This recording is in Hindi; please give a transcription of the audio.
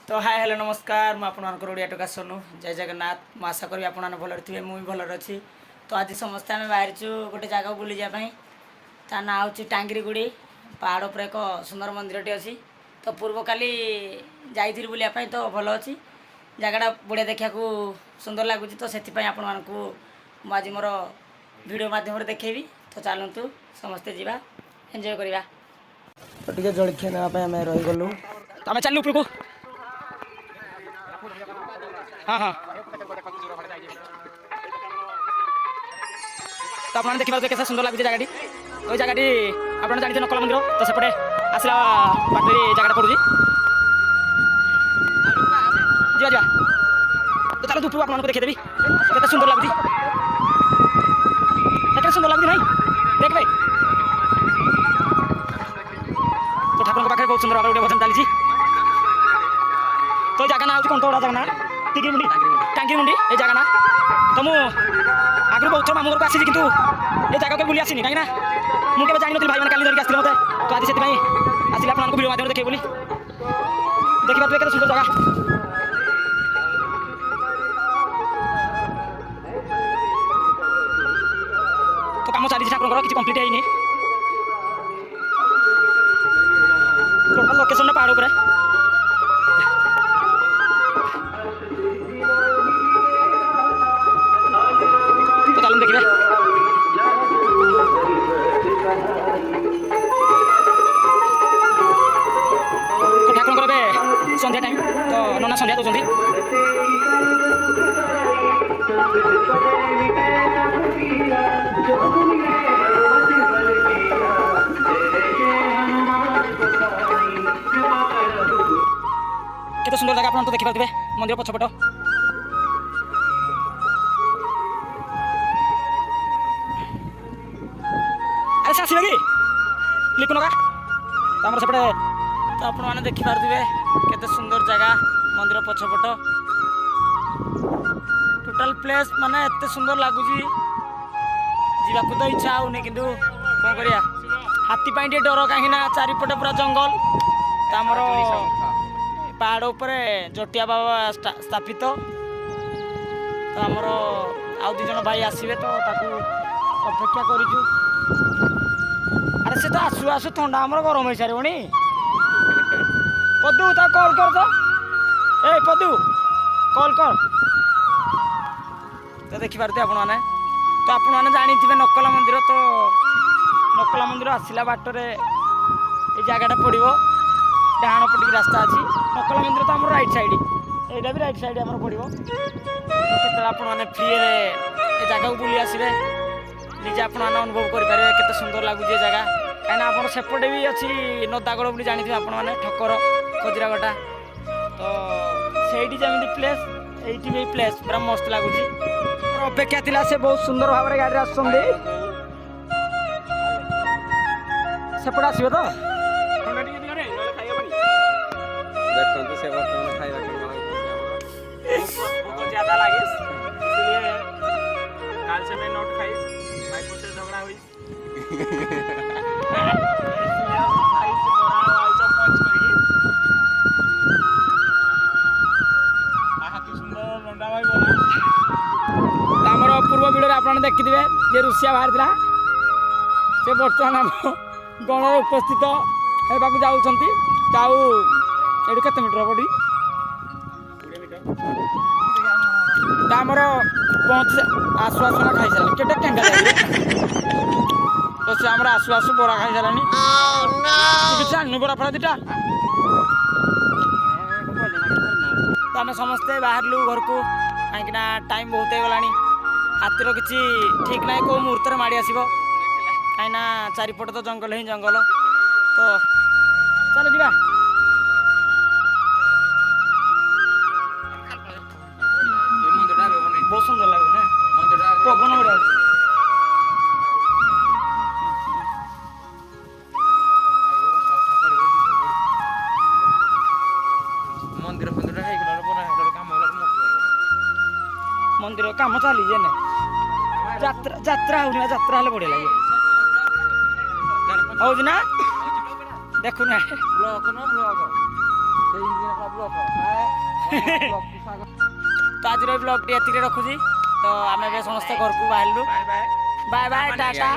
तो हाय हेलो नमस्कार मुझे ओडिया टोका सोनू जय जगन्नाथ मुझे आशा करी आप भल थे मुझे भल अच्छी। तो आज समस्ते आम बाहर गोटे जगह बुली जाए ता ना हूँ टांगीगुड़ी पहाड़ पर एक सुंदर मंदिरटी अच्छी। तो पूर्व काली जाइए बुलायापी तो भल अच्छी जगटा बढ़िया देखा सुंदर लगुच। तो से आपण मानक आज मोर वीडियो मध्यम देखेबी। तो चलतु समस्ते जावा एंजॉय करवा। तो टे जलखिया नापी आम रहीगलु तो आम चलू उपरको। हाँ हाँ तो आप देखिए कैसे सुंदर लगे जगह वही जगह आप जानते नकल मंदिर। तो सेपटे आसला बाटे जगह पड़ू जा जा। तो चलो ऊपर आपको देखीदेवी केते सुंदर लगुच सुंदर लगुच भाई देख भाई। तो ठाकुर पाखे बहुत सुंदर भाव गोटे भजन चली। तो जगह ना कौन तो जगह ना टांगीमुंडी ये जगह ना। तो मुझे आगु बहुत थोड़ा मामू घर को आसी कितु ये जगह के बुली आसनी कहीं मुझे जानी भाई मैंने धरिक आसते मत। तो आज से आसिले आपको भिडियो माध्यम देखे बोली देखा केते सुंदर जगह। तो कम चली ठाकुर किसी कम्प्लीट है टोटाल लोकेशन पहाड़ पर। तो चलो देखिए तो ठाकुर संध्या टाइम तो नना संध्या दौरान केते सुंदर जगह आप देखिपे मंदिर पछपट। अरे से आसवे कि लिखुन का तो आम सेपटे तो आप देखिपे केते सुंदर जगह मंदिर पछपट टोटाल प्लेस माने एते सुंदर लगुच जावाक तो इच्छा होनी कि कौन करिया हाथी पाई डर कहीं चारिपटे पूरा जंगल। तो आमर पहाड़ उपर जटिया बाबा स्थापित। तो आमर आउ दिजन भाई आसवे तो अपेक्षा करूँ। अरे से तो आसु आसु थंडा आमर गरम हो सारे पदू ता कॉल कर तो ए पदू कॉल कर। तो देखिपारे आपण मैंने तो आपण मैंने जानी नकला मंदिर। तो नकला मंदिर आसला बाटर ये जगहटा पड़ो डाण पटिक रास्ता अच्छी। नकला मंदिर तो आम राइट साइड यहाँ भी राइट साइड आम पड़ो। तो आप फ्री ये जगह को बुली आसवे निजे आप अनुभव करेंगे केते सुंदर लगुच ये जगह कहीं आप सेपटे भी अच्छी नदागड़ बोली जानते आप ठकर खजुरागटा। तो सही जमी प्लेस ये भी प्लेस पूरा मस्त लगुच अपेक्षा थिला से बहुत सुंदर भाव में गाड़ी आसपटे आसवे तो ज्यादा लगे इसलिए काल से मैं नोट खाई भाई से झगड़ा हुई पूर्व वीडियो आप देखिथे जे रुषिया बाहर था से बर्तमान आम गण उपस्थित होगा जाऊँ केते मीटर पड़ी आमर पहुँच आसु आसुना खाई सारे केटे केंगा तो से आमर आसु आसु बरा खाई सारे किसी आनु बरा फड़ा दुटा। तो आम समस्ते बाहरलु घर को कहीं टाइम बहुत हो गलानी हाथीर किसी ठीक ना कौ मुहूर्त माड़ी आसो कहीं चारिपट तो जंगल ही जंगल। तो चलो जीवा बहुत सुंदर लगे ना पवन बढ़िया मंदिर मंदिर कम चली जात्रा हो जात्रा बढ़िया लगे हूँ ना देखु ना ब्लॉक न ब्लॉक ब्लॉक ତ ଆଜିର ଏଇ ବ୍ଲଗ୍ଟି ଏତିକିରେ ରଖୁଛି। ତ ଆମେ ଏବେ ସମସ୍ତେ ଘରକୁ ବାହାରିଲୁ। Bye bye Tata.